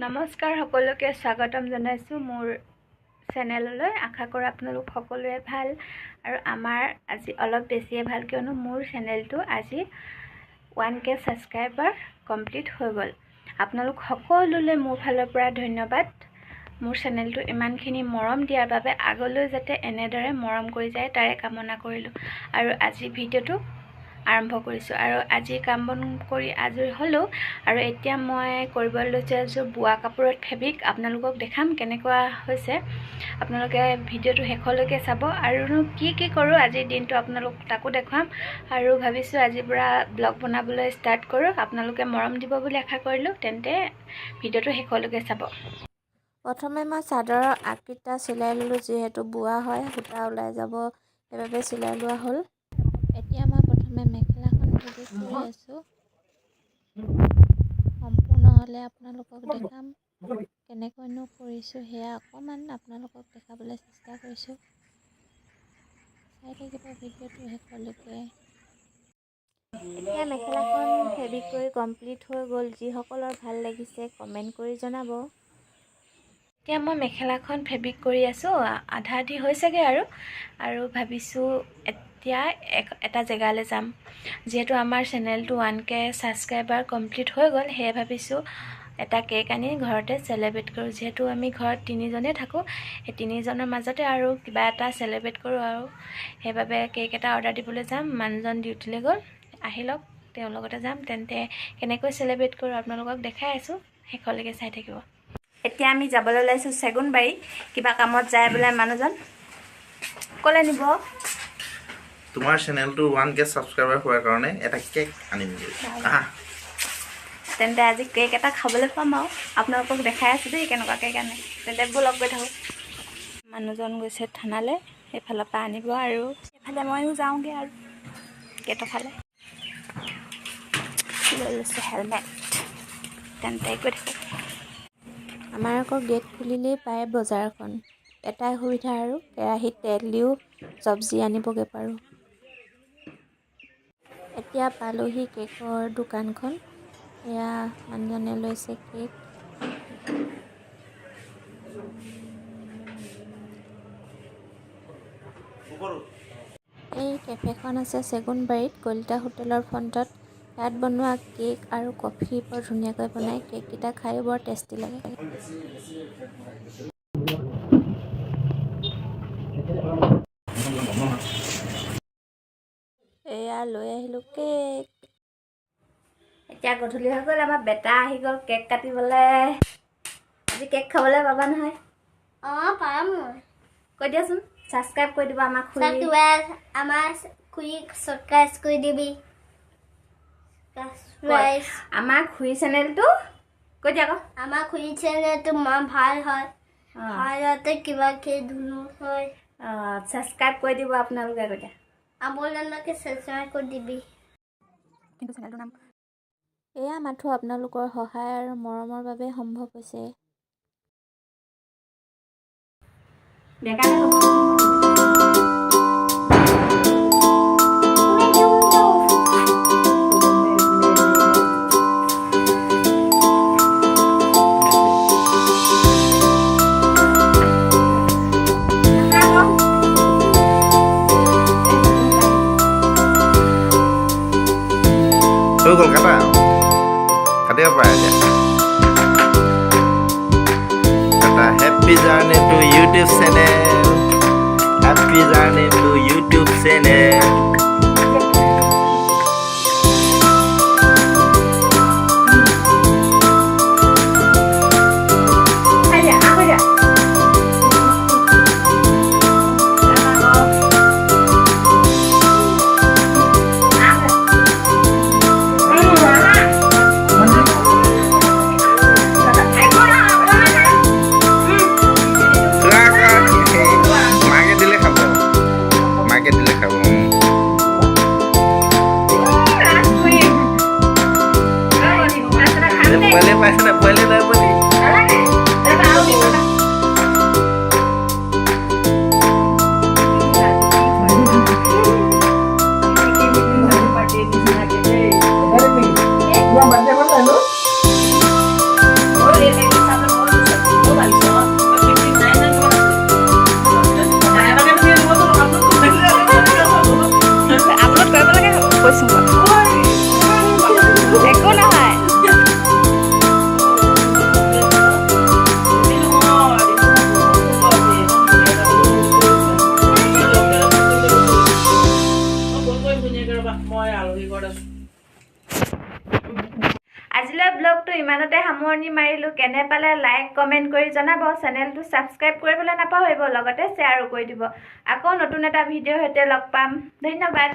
নমস্কাৰ সকলোকে স্বাগতম জনাইছোঁ মোৰ চেনেললৈ। আশা কৰোঁ আপোনালোক সকলোৰে ভাল আৰু আমাৰ আজি অলপ বেছিয়ে ভাল, কিয়নো মোৰ চেনেলটো আজি 1K ছাবস্ক্ৰাইবাৰ কমপ্লিট হৈ গ'ল। আপোনালোক সকলোলৈ মোৰ ফালৰ পৰা ধন্যবাদ। মোৰ চেনেলটো ইমানখিনি মৰম দিয়াৰ বাবে আগলৈ যাতে এনেদৰে মৰম কৰি যায় তাৰে কামনা কৰিলোঁ আৰু আজি ভিডিঅ'টো আৰম্ভ কৰিছোঁ। আৰু আজি কাম বন কৰি আজৰি হ'লোঁ আৰু এতিয়া মই কৰিবলৈ লৈছোঁ বোৱা কাপোৰত ফেব্ৰিক। আপোনালোকক দেখাম কেনেকুৱা হৈছে। আপোনালোকে ভিডিঅ'টো শেষলৈকে চাব আৰু কি কৰোঁ আজিৰ দিনটো আপোনালোক তাকো দেখুৱাম আৰু ভাবিছোঁ আজিৰ পৰা ব্লগ বনাবলৈ ষ্টাৰ্ট কৰোঁ। আপোনালোকে মৰম দিব বুলি আশা কৰিলোঁ, তেন্তে ভিডিঅ'টো শেষলৈকে চাব। প্ৰথমে মই চাদৰৰ আগকেইটা চিলাই ল'লোঁ, যিহেতু বোৱা হয় সূতা ওলাই যাব সেইবাবে চিলাই লোৱা হ'ল। এতিয়া মই প্ৰথমে মেখেলাখন ফেব্ৰিক কৰি আছোঁ। সম্পূৰ্ণ হ'লে আপোনালোকক দেখাম কেনেকৈনো কৰিছোঁ, সেয়া অকণমান আপোনালোকক দেখাবলৈ চেষ্টা কৰিছোঁ। চাই থাকিব ভিডিঅ'টো শেষলৈকে। এতিয়া মেখেলাখন ফেব্ৰিক কৰি কমপ্লিট হৈ গ'ল। যিসকলৰ ভাল লাগিছে কমেণ্ট কৰি জনাব। এতিয়া মই মেখেলাখন ফেব্ৰিক কৰি আছোঁ, আধা আধি হৈছেগৈ আৰু ভাবিছোঁ এতিয়া এটা জেগালৈ যাম। যিহেতু আমাৰ চেনেলটো 1K ছাবস্ক্ৰাইবাৰ কমপ্লিট হৈ গ'ল, সেয়ে ভাবিছোঁ এটা কেক আনি ঘৰতে চেলিব্ৰেট কৰোঁ। যিহেতু আমি ঘৰত তিনিজনেই থাকোঁ, সেই তিনিজনৰ মাজতে আৰু কিবা এটা চেলিব্ৰেট কৰোঁ আৰু সেইবাবে কেক এটা অৰ্ডাৰ দিবলৈ যাম। মানুহজন ডিউটিলৈ গ'ল, আহি লওক, তেওঁৰ লগতে যাম। তেন্তে কেনেকৈ চেলিব্ৰেট কৰোঁ আপোনালোকক দেখাই আছোঁ, শেষলৈকে চাই থাকিব। এতিয়া আমি যাবলৈ ওলাইছোঁ চেগুনবাৰী। কিবা কামত যায় বোলে মানুহজন। ক'লৈ নিব? তোমাৰ চেনেলটো 1K ছাবস্ক্ৰাইবাৰ হোৱাৰ কাৰণে এটা কেক আনিম। তেন্তে আজি কেক এটা খাবলৈ পাম আৰু আপোনালোকক দেখাই আছোঁ দেই কেনেকুৱা কেক আনে। তেন্তে ব'লক গৈ থাকোঁ। মানুহজন গৈছে থানালৈ, সেইফালৰ পৰা আনিব আৰু এইফালে ময়ো যাওঁগৈ আৰু গেটৰ ফালে লৈ লৈছোঁ হেলমেট। তেন্তে গৈ থাকোঁ। আমাৰ আকৌ গেট খুলিলেই পায় বজাৰখন। এটাই সুবিধা আৰু কেৰাহীত তেল দিও চব্জি আনিবগৈ পাৰোঁ। এতিয়া পালোহি কেকৰ দোকানখন। এয়া মানুহজনে লৈছে কেক। এই কেফেখন আছে চেগুনবাৰীত কলিতা হোটেলৰ ফ্ৰণ্টত। ইয়াত বনোৱা কেক আৰু কফি বৰ ধুনীয়াকৈ বনায়। কেককেইটা খায়ো বৰ টেষ্টি লাগে। এয়া লৈ আহিলোঁ কেক। এতিয়া গধূলি হৈ গ'ল, আমাৰ বেটা আহি গ'ল কেক কাটিবলৈ। আজি কেক খাবলৈ পাবা নহয়? অঁ পাম। কৈ দিয়াচোন, ছাবস্ক্ৰাইব কৰি দিব আমাৰ খুৰী। আমাৰ খুৰীক ছাবস্ক্ৰাইব কৰি দিবি। আমাৰ খুৰী চেনেলটো কৈ দিয়া আকৌ। আমাৰ খুৰী চেনেলটো ভাল হয়, ভালতে কিবা কিবি ধুনু হয়। ছাবস্ক্ৰাইব কৰি দিব আপোনালোকে। কৈ দিয়া আপোনালোকে ছাবস্ক্ৰাইব কৰি দিবি। কিন্তু চেনেলটোৰ নাম এয়া মাথো আপোনালোকৰ সহায় আৰু মৰমৰ বাবে সম্ভৱ হৈছে। হৈ গ'ল কাটা, কাটিব পাৰে এতিয়া। কাটা। Happy journey to YouTube channel, happy journey to YouTube channel. মাকে দিলে খাব, মাকে দিলে খাব। কৈছোঁ একো নহয়। আজিলৈ ব্লগটো ইমানতে সামৰণি মাৰিলোঁ। কেনে পালে লাইক কমেণ্ট কৰি জনাব। চেনেলটো ছাবস্ক্ৰাইব কৰিবলৈ নাপাহৰিব, লগতে শ্বেয়াৰো কৰি দিব। আকৌ নতুন এটা ভিডিঅ'ৰ সৈতে লগ পাম। ধন্যবাদ।